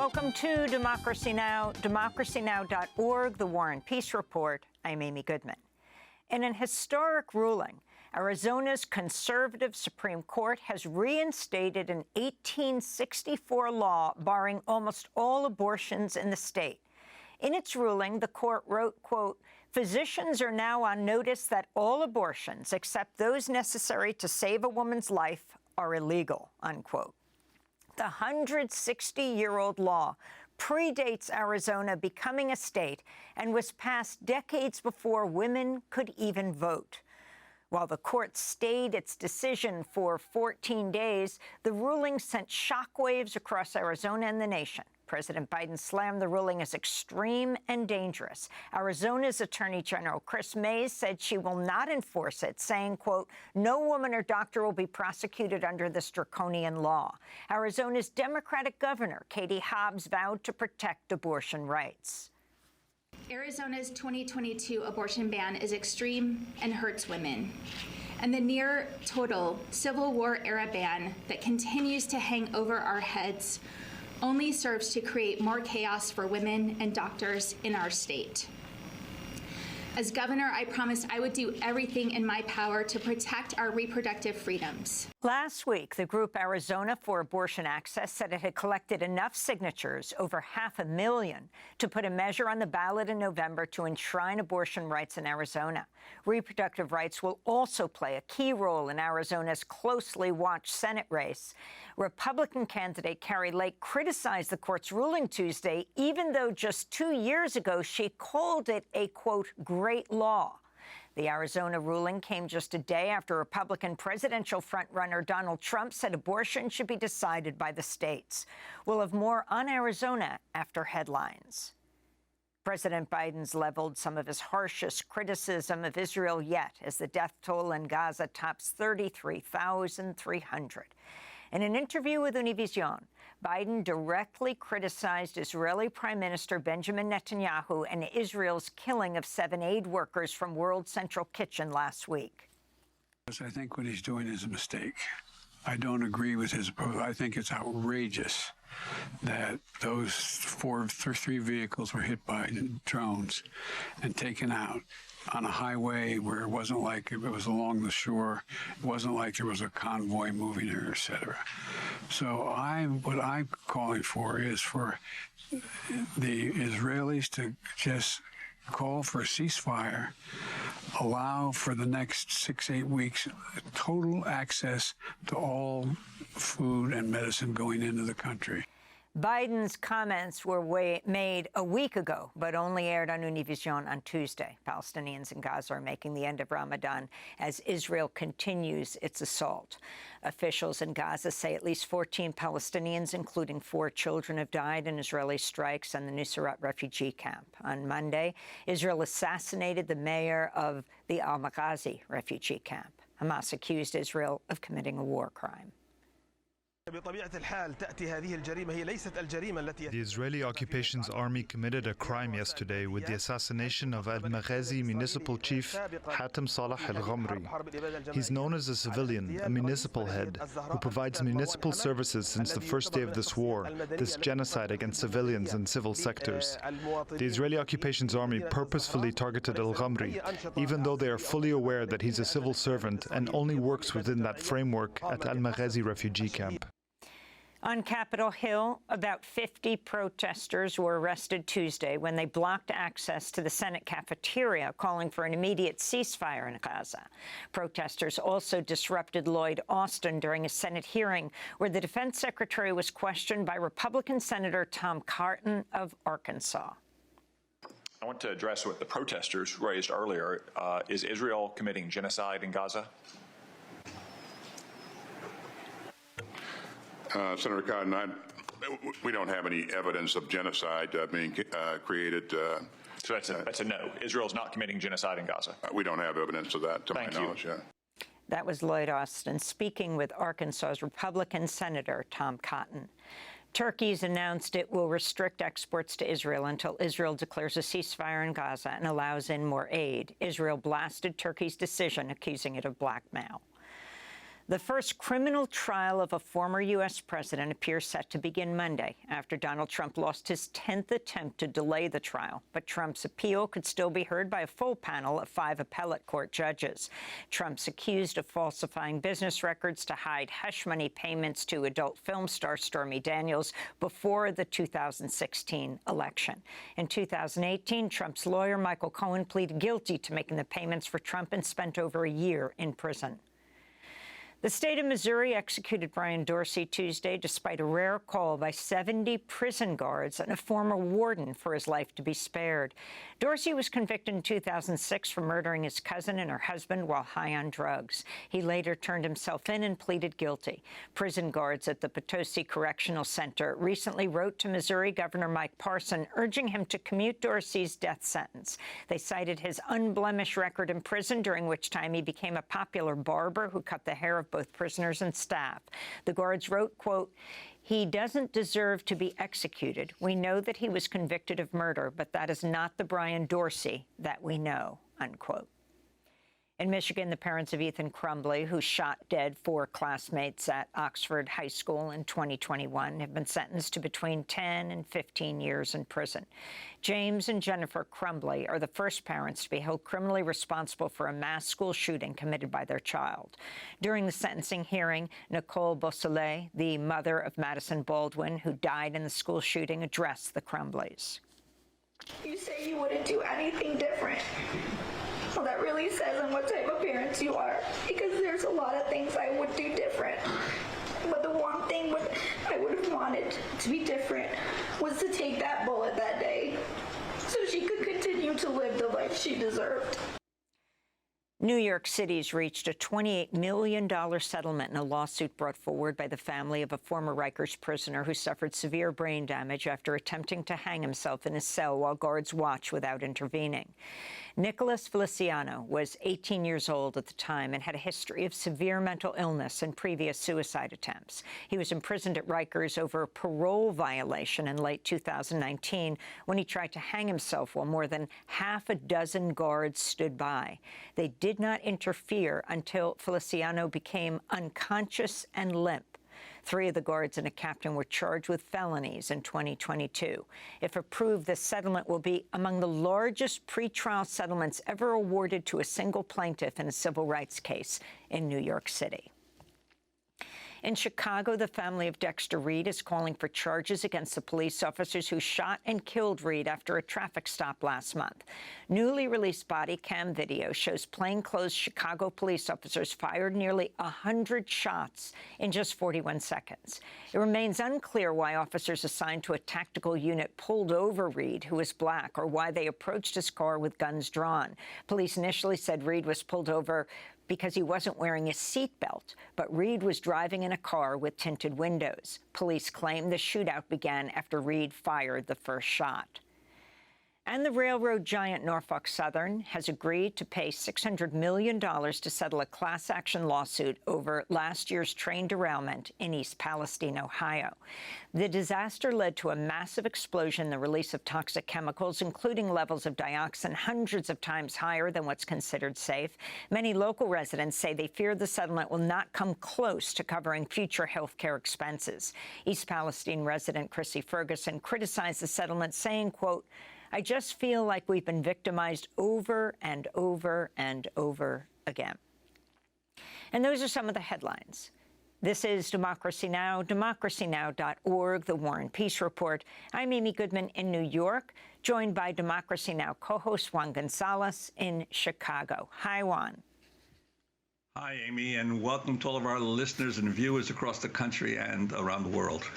Welcome to Democracy Now!, democracynow.org, the War and Peace Report. I'm Amy Goodman. In an historic ruling, Arizona's conservative Supreme Court has reinstated an 1864 law barring almost all abortions in the state. In its ruling, the court wrote, quote, "Physicians are now on notice that all abortions, except those necessary to save a woman's life, are illegal," unquote. The 160-year-old law predates Arizona becoming a state and was passed decades before women could even vote. While the court stayed its decision for 14 days, the ruling sent shockwaves across Arizona and the nation. President Biden slammed the ruling as extreme and dangerous. Arizona's Attorney General Chris Mays said she will not enforce it, saying, quote, "No woman or doctor will be prosecuted under this draconian law." Arizona's Democratic Governor Katie Hobbs vowed to protect abortion rights. Arizona's 2022 abortion ban is extreme and hurts women. And the near total Civil War-era ban that continues to hang over our heads only serves to create more chaos for women and doctors in our state. As governor, I promised I would do everything in my power to protect our reproductive freedoms. Last week, the group Arizona for Abortion Access said it had collected enough signatures, over 500,000, to put a measure on the ballot in November to enshrine abortion rights in Arizona. Reproductive rights will also play a key role in Arizona's closely watched Senate race. Republican candidate Carrie Lake criticized the court's ruling Tuesday, even though just 2 years ago she called it a, quote, great law. The Arizona ruling came just a day after Republican presidential frontrunner Donald Trump said abortion should be decided by the states. We'll have more on Arizona after headlines. President Biden's leveled some of his harshest criticism of Israel yet as the death toll in Gaza tops 33,300. In an interview with Univision, Biden directly criticized Israeli Prime Minister Benjamin Netanyahu and Israel's killing of 7 aid workers from World Central Kitchen last week. I think what he's doing is a mistake. I don't agree with his approach. I think it's outrageous that those three vehicles were hit by drones and taken out on a highway where it wasn't like it was along the shore. It wasn't like there was a convoy moving there, et cetera. So what I'm calling for is for the Israelis to just call for a ceasefire, allow for the next 6-8 weeks total access to all food and medicine going into the country. Biden's comments were made a week ago, but only aired on Univision on Tuesday. Palestinians in Gaza are making the end of Ramadan as Israel continues its assault. Officials in Gaza say at least 14 Palestinians, including 4 children, have died in Israeli strikes on the Nuseirat refugee camp. On Monday, Israel assassinated the mayor of the Al-Maghazi refugee camp. Hamas accused Israel of committing a war crime. The Israeli occupation's army committed a crime yesterday with the assassination of Al-Maghazi municipal chief Hatem Salah al-Ghamri. He's known as a civilian, a municipal head, who provides municipal services since the first day of this war, this genocide against civilians and civil sectors. The Israeli occupation's army purposefully targeted al-Ghamri, even though they are fully aware that he's a civil servant and only works within that framework at Al-Maghazi refugee camp. On Capitol Hill, about 50 protesters were arrested Tuesday when they blocked access to the Senate cafeteria, calling for an immediate ceasefire in Gaza. Protesters also disrupted Lloyd Austin during a Senate hearing where the defense secretary was questioned by Republican Senator Tom Cotton of Arkansas. I want to address what the protesters raised earlier. Is Israel committing genocide in Gaza? Senator Cotton, we don't have any evidence of genocide being created. So that's a no. Israel's not committing genocide in Gaza. We don't have evidence of that, to my knowledge. Yeah. That was Lloyd Austin speaking with Arkansas's Republican Senator Tom Cotton. Turkey's announced it will restrict exports to Israel until Israel declares a ceasefire in Gaza and allows in more aid. Israel blasted Turkey's decision, accusing it of blackmail. The first criminal trial of a former U.S. president appears set to begin Monday after Donald Trump lost his 10th attempt to delay the trial. But Trump's appeal could still be heard by a full panel of 5 appellate court judges. Trump's accused of falsifying business records to hide hush money payments to adult film star Stormy Daniels before the 2016 election. In 2018, Trump's lawyer, Michael Cohen, pleaded guilty to making the payments for Trump and spent over a year in prison. The state of Missouri executed Brian Dorsy Tuesday despite a rare call by 70 prison guards and a former warden for his life to be spared. Dorsy was convicted in 2006 for murdering his cousin and her husband while high on drugs. He later turned himself in and pleaded guilty. Prison guards at the Potosi Correctional Center recently wrote to Missouri Governor Mike Parson urging him to commute Dorsy's death sentence. They cited his unblemished record in prison, during which time he became a popular barber who cut the hair of both prisoners and staff. The guards wrote, quote, "He doesn't deserve to be executed. We know that he was convicted of murder, but that is not the Brian Dorsy that we know," unquote. In Michigan, the parents of Ethan Crumbly, who shot dead 4 classmates at Oxford High School in 2021, have been sentenced to between 10 and 15 years in prison. James and Jennifer Crumbly are the first parents to be held criminally responsible for a mass school shooting committed by their child. During the sentencing hearing, Nicole Beausoleil, the mother of Madison Baldwin, who died in the school shooting, addressed the Crumbleys. You say you wouldn't do anything different. Well, that really says on what type of parents you are, because there's a lot of things I would do different. But the one thing I would have wanted to be different was to take that bullet that day so she could continue to live the life she deserved. New York City's reached a $28 million settlement in a lawsuit brought forward by the family of a former Rikers prisoner who suffered severe brain damage after attempting to hang himself in his cell while guards watched without intervening. Nicholas Feliciano was 18 years old at the time and had a history of severe mental illness and previous suicide attempts. He was imprisoned at Rikers over a parole violation in late 2019 when he tried to hang himself while more than half a dozen guards stood by. They did not interfere until Feliciano became unconscious and limp. 3 of the guards and a captain were charged with felonies in 2022. If approved, this settlement will be among the largest pretrial settlements ever awarded to a single plaintiff in a civil rights case in New York City. In Chicago, the family of Dexter Reeds is calling for charges against the police officers who shot and killed Reeds after a traffic stop last month. Newly released body cam video shows plainclothes Chicago police officers fired nearly 100 shots in just 41 seconds. It remains unclear why officers assigned to a tactical unit pulled over Reeds, who was black, or why they approached his car with guns drawn. Police initially said Reeds was pulled over because he wasn't wearing a seatbelt, but Reeds was driving in a car with tinted windows. Police claim the shootout began after Reeds fired the first shot. And the railroad giant Norfolk Southern has agreed to pay $600 million to settle a class-action lawsuit over last year's train derailment in East Palestine, Ohio. The disaster led to a massive explosion in the release of toxic chemicals, including levels of dioxin hundreds of times higher than what's considered safe. Many local residents say they fear the settlement will not come close to covering future health care expenses. East Palestine resident Chrissy Ferguson criticized the settlement, saying, quote, "I just feel like we've been victimized over and over and over again." And those are some of the headlines. This is Democracy Now!, democracynow.org, The War and Peace Report. I'm Amy Goodman in New York, joined by Democracy Now! Co-host Juan Gonzalez in Chicago. Hi, Juan. Hi, Amy, and welcome to all of our listeners and viewers across the country and around the world.